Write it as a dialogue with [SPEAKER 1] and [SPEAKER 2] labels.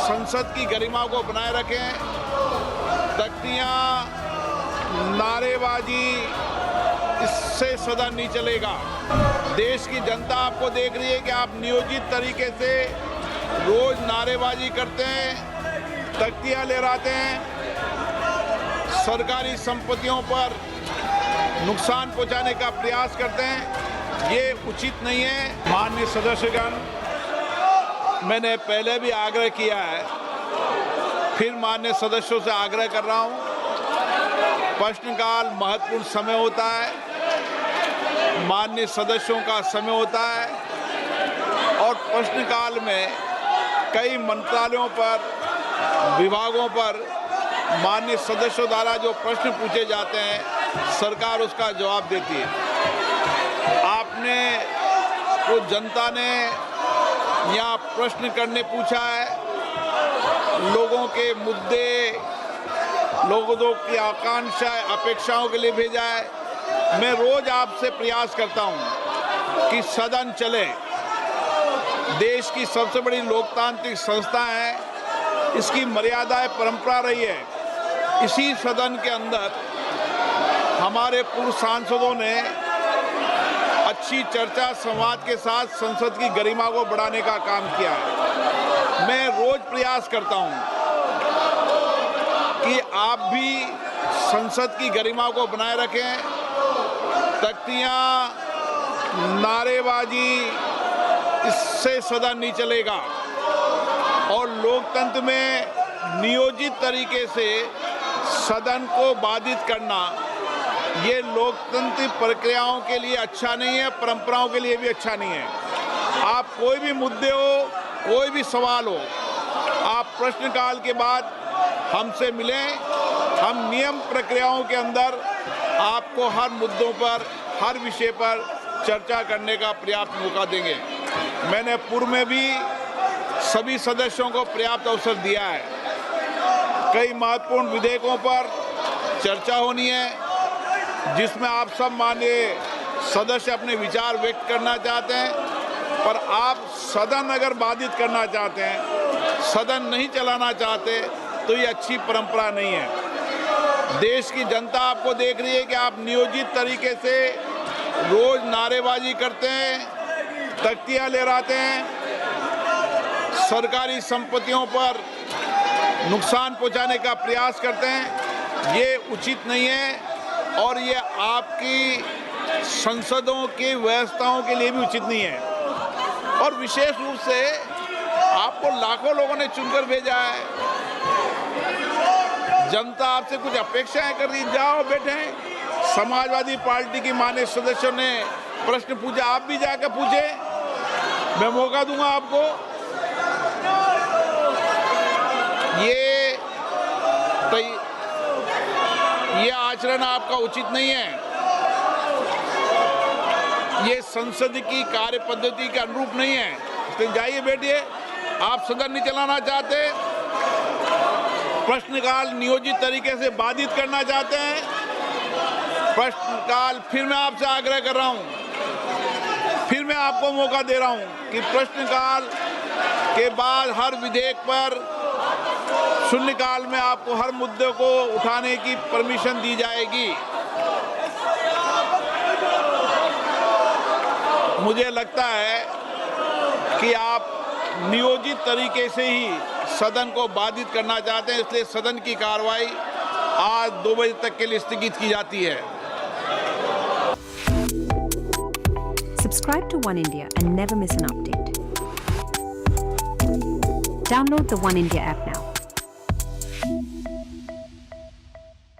[SPEAKER 1] संसद की गरिमा को बनाए रखें। तख्तियां, नारेबाजी, इससे सदन नहीं चलेगा। देश की जनता आपको देख रही है कि आप नियोजित तरीके से रोज नारेबाजी करते हैं, तख्तियां लहराते हैं, सरकारी संपत्तियों पर नुकसान पहुंचाने का प्रयास करते हैं। ये उचित नहीं है। माननीय सदस्यगण, मैंने पहले भी आग्रह किया है, फिर माननीय सदस्यों से आग्रह कर रहा हूं। प्रश्नकाल महत्वपूर्ण समय होता है, माननीय सदस्यों का समय होता है और प्रश्नकाल में कई मंत्रालयों पर, विभागों पर माननीय सदस्यों द्वारा जो प्रश्न पूछे जाते हैं, सरकार उसका जवाब देती है। आपने को जनता ने यहाँ प्रश्न करने पूछा है, लोगों के मुद्दे, लोगों की आकांक्षा, अपेक्षाओं के लिए भेजा है। मैं रोज आपसे प्रयास करता हूँ कि सदन चले। देश की सबसे बड़ी लोकतांत्रिक संस्था है, इसकी मर्यादाएं, परंपरा रही है। इसी सदन के अंदर हमारे पूर्व सांसदों ने अच्छी चर्चा, संवाद के साथ संसद की गरिमा को बढ़ाने का काम किया है। मैं रोज प्रयास करता हूं कि आप भी संसद की गरिमा को बनाए रखें। तख्तियां, नारेबाजी, इससे सदन नहीं चलेगा और लोकतंत्र में नियोजित तरीके से सदन को बाधित करना, ये लोकतंत्र प्रक्रियाओं के लिए अच्छा नहीं है, परंपराओं के लिए भी अच्छा नहीं है। आप कोई भी मुद्दे हो, कोई भी सवाल हो, आप प्रश्नकाल के बाद हमसे मिलें। हम नियम प्रक्रियाओं के अंदर आपको हर मुद्दों पर, हर विषय पर चर्चा करने का पर्याप्त मौका देंगे। मैंने पूर्व में भी सभी सदस्यों को पर्याप्त अवसर दिया है। कई महत्वपूर्ण विधेयकों पर चर्चा होनी है, जिसमें आप सब माननीय सदस्य अपने विचार व्यक्त करना चाहते हैं, पर आप सदन अगर बाधित करना चाहते हैं, सदन नहीं चलाना चाहते, तो ये अच्छी परंपरा नहीं है। देश की जनता आपको देख रही है कि आप नियोजित तरीके से रोज नारेबाजी करते हैं, तख्तियां लहराते हैं, सरकारी संपत्तियों पर नुकसान पहुंचाने का प्रयास करते हैं। ये उचित नहीं है और ये आपकी संसदों की व्यवस्थाओं के लिए भी उचित नहीं है। और विशेष रूप से आपको लाखों लोगों ने चुनकर भेजा है, जनता आपसे कुछ अपेक्षाएं कर रही। जाओ बैठे। समाजवादी पार्टी की माननीय सदस्यों ने प्रश्न पूछा, आप भी जाकर पूछे, मैं मौका दूंगा आपको। ये आचरण आपका उचित नहीं है। ये संसद की कार्य पद्धति के अनुरूप नहीं है। इसलिए जाइए, बैठिए। आप सदन नहीं चलाना चाहते, प्रश्नकाल नियोजित तरीके से बाधित करना चाहते हैं। प्रश्नकाल, फिर मैं आपसे आग्रह कर रहा हूं, फिर मैं आपको मौका दे रहा हूं कि प्रश्नकाल के बाद हर विधेयक पर शून्यकाल में आपको हर मुद्दे को उठाने की परमिशन दी जाएगी। मुझे लगता है कि आप नियोजित तरीके से ही सदन को बाधित करना चाहते हैं, इसलिए सदन की कार्रवाई आज 2 बजे तक के लिए स्थगित की जाती है।
[SPEAKER 2] Subscribe to One India and never miss an update. Download the One India app now.